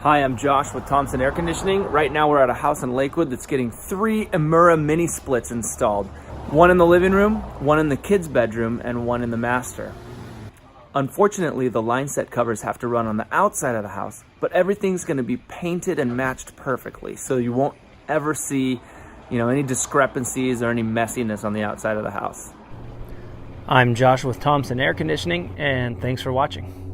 Hi, I'm Josh with Thompson Air Conditioning. Right now we're at a house in Lakewood that's getting 3 Emura mini splits installed. One in the living room, one in the kids' bedroom, and one in the master. Unfortunately, the line set covers have to run on the outside of the house, but everything's going to be painted and matched perfectly, so you won't ever see, any discrepancies or any messiness on the outside of the house. I'm Josh with Thompson Air Conditioning, and thanks for watching.